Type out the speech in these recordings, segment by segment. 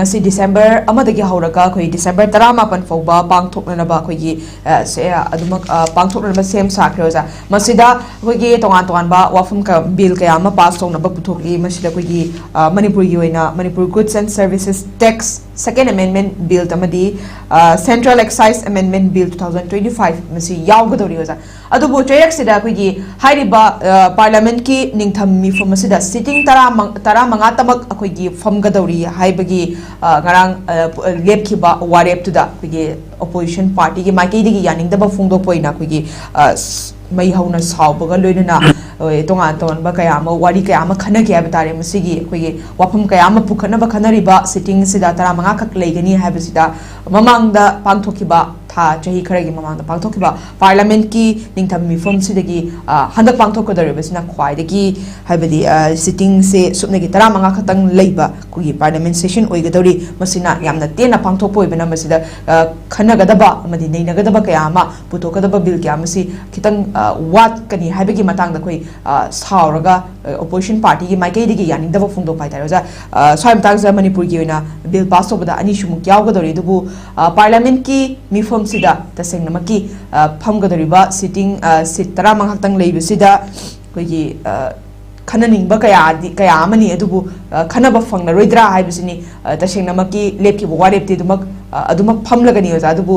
Ngasi December amadagi hauraga khoi December 18 fauba pangthoknaba khoigi se adumak pangthoknaba sem sakroja masida khoigi tongan tongan ba wafum ka bill kaya ma pass tongnaba puthokli masida khoigi Manipur gi oina Manipur Goods and Services Tax Second Amendment Bill tamadi Central Excise Amendment Bill 2025 masi yawgadori oja adubu trek sida khoigi hairiba parliament ki ningtham mifum masida sitting tara manga tamak khoigi famgadori haibagi ngarang lepkiba warep tuda khoigi opposition party gi maiki digi yaningdaba phungdok poina khoigi mai hauna sawbaga loinana tongan ton ba kaya ma wari kaya ma khana kya batare masigi khoigi wafam kaya ma pukhana ba khanariba sitting sida tara manga khak leigani habisida mamangda pangthokiba tha chahi kharagi mamangda pangthokiba parliament ki ningtham mifom sidagi handak pangthokadoribasina khwaidagi habidi sitting se supnagi tara manga khatang leiba khoigi parliament session oigadori masina yamna tena pangthokpoi bana masida khanagadaba amadi neinagadaba kaya ma putokadaba bill kya masi khitang wat kani habigi matangda khoi sauraga opposition party gi maikai digi yaningdaba phungdok paitairoja soim tagza Manipur gi oina bill pass obada ani shumuk yawgadori dubu parliament ki mifom sida tasengnamakki phamgadoriba sitting sit tara manghaktang leibusida khoigi khananingba kaya amani adubu khanaba phangnaroidra haibusini tasengnamakki lepkiba warepti adumak phamlagani oja adubu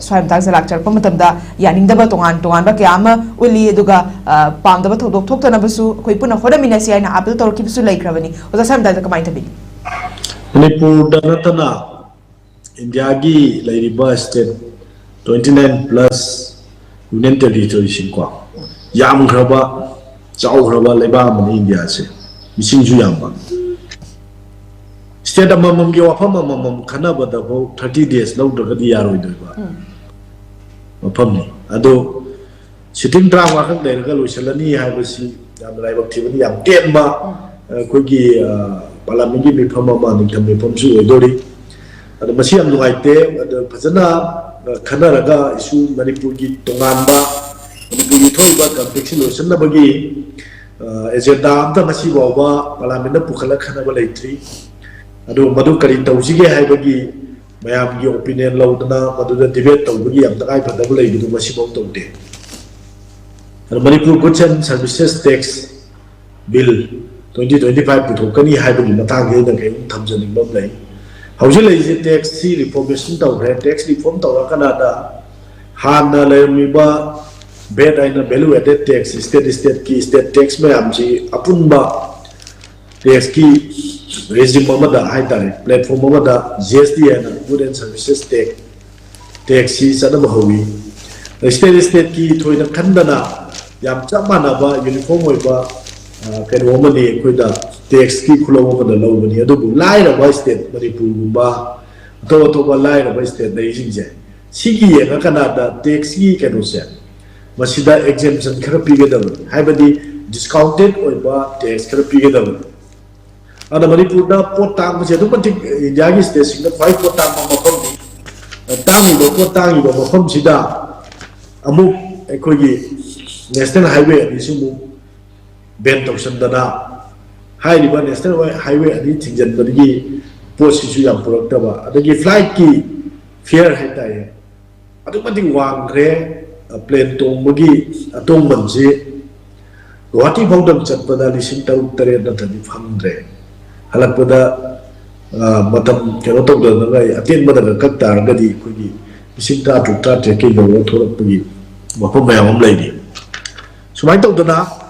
soim tagza lakcharpa matamda yaningdaba tongan ba kaya ama uli aduga pamdaba thodok thoktanabasu khoi puna hodaminasi aina appeal torkibusu laikhrabani oja soim tagza kamai thabi Manipur danatana India gi lairiba state 29 plus union territory sinkwa yam khraba chaw khraba leba mani India se mising ju yam ba state amamam gi wafam amamam khana bada bo 30 days law dagadi yaroi doi ba wafam ni ado sitting tra wa khak der ga loisalani haibasi yam laibak thibani yam ten ba kogi parliament gi mifam ma ningtham mifam su odori ada masih am nuaite ada phajana khanaraga isu Manipur gi tonganba Manipur gi thoiba complexion lotion bagi agenda amta masih bawa parliament pukhala khana ba leitri adu madu kari tawjige hai bagi mayam gi opinion lawdana madu da debate tawbagi am takai phadab lei du masih baw tawde ada Manipur Goods and Services Tax Bill 2025 puthokani hai bagi matang ge da kai thamjaning bam lei How's tax reformation tax reform Canada Hana Lemiba bed and value added tax state key state tax mamji Apunba tax key regime Mamada high platform Mamada GST and good and services taxes and Mahowi the state key to the Kandana Yam Chamanaba uniform over can woman with the tax key flow over the low money. Adobe line of state, Manipur, Toba line of state, the Asia. Siki and Canada tax key can say. Masida exemption therapy together. Have discounted or tax therapy together. And the Manipur potang was a diplomatic Yagi station, the 5 potang of Tangi, the potang of Home Sida, Amu, Ekogi, National Highway, Isumu. Ben Thompson Dana High River National Highway and eating Janbagi Post issue of Proctava. The flight key fear head. I don't want one gray a plane to Mugi, a Tom Manzi. What if out of Chapada listened to the Hundred Halapada Matam Kanoto, attend Mother Katar Gadi Kugi, Sinta to start taking the water of Pugi, Wapoma home lady. So I told the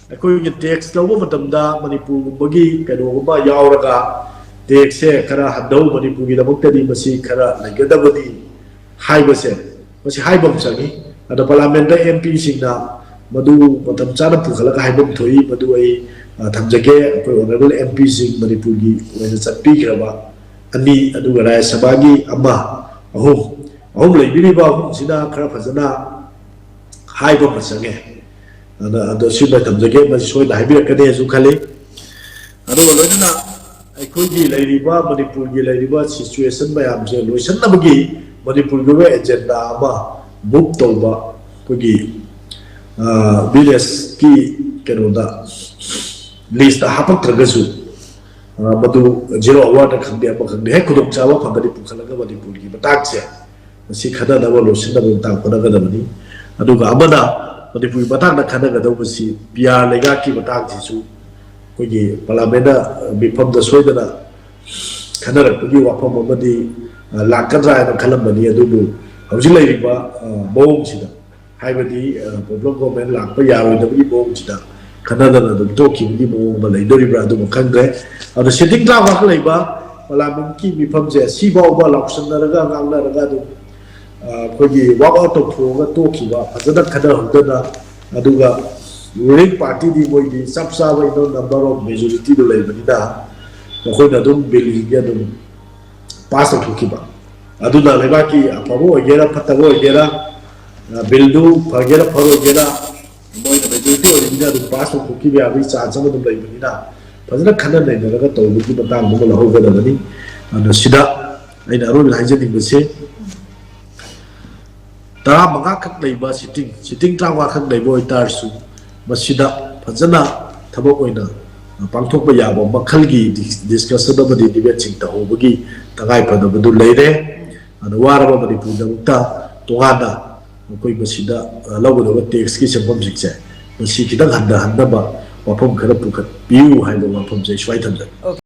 Aku tax law matamda Manipur bagi kado ba yauraga tax kara hadau Manipur gi damuktadi masi kara lagadabadi haibase masi haibam sangi ada parliament MP singna madu matam chana pukhala haibam thoi madu ai thamjage akoi honorable MP sing Manipur gi oina chappi graba ani adu rai sabagi amma ahum leibiri ba sina kara phajana haibam sange ada sibai tamjage ma soi dai bi kade su khale adu loina ai gi lairiba Manipur gi lairiba situation ba yam je loisan na bagi Manipur gi agenda ma book toba gi village ki keroda list hapak tragasu Madhu zero award खंदे अब खंदे है खुद चावा फंगदी पुखलगा मणिपुर की बताक से मसी खदा दबो lotion दबो ता खनगा दबनी अदुगा अमदा मणिपुर बताक ना खनगा दबो मसी पियार लेगा की बताक जिसु कोई पार्लियामेंट बिफम द सोयदना खनरकगी वाफम अमदी लाकद्रा ना खलमनी अदुबु हौजि लैरिबा मौंग सिदा हाइबदी प्रॉब्लम गवर्नमेंट लाकपा यारोइदबगी मौंग सिदा खनदना दम तोखिबदी मौंग मा लैदोरिब्रा अदुबु खंगरे अदु सिटिंग ड्राम वाक लैबा पार्लियामेंट की बिफम जे सिबाउबा लाउसनरगा गांगनरगा दु कोई वाक आउट थोगा तोखिबा फजदा खना हुदना अदुगा ruling party di boy di sab sa bai no number of majority do lai bani da ko na dum bill ya dum pass out kiba adu da leba ki apabo gera patago gera bill du phagera pharo gera boy da majority ori da dum pass out kiba abi cha cha dum lai bani da fazna khana nei da ga to bu ki batang dum la ho ga da bani anu sida ai na ro lai je ding se tara manga khak lai ba sitting tang wa khak lai boy tar su मसीदा फजना थबक ओइना पांगथोक याबो मखलगी discussion अमदि debate सिंग तहोबगी तगाय फदबदु लेरे अन वारबा मणिपुर दमुक्ता तोगाना कोई मसीदा लवगदब टैक्स की संबम सिक्से मसी खिदंग हन्दा हन्नबा वफम खरा पुखत पियु हाइबो वफम जे स्वाइ थमजा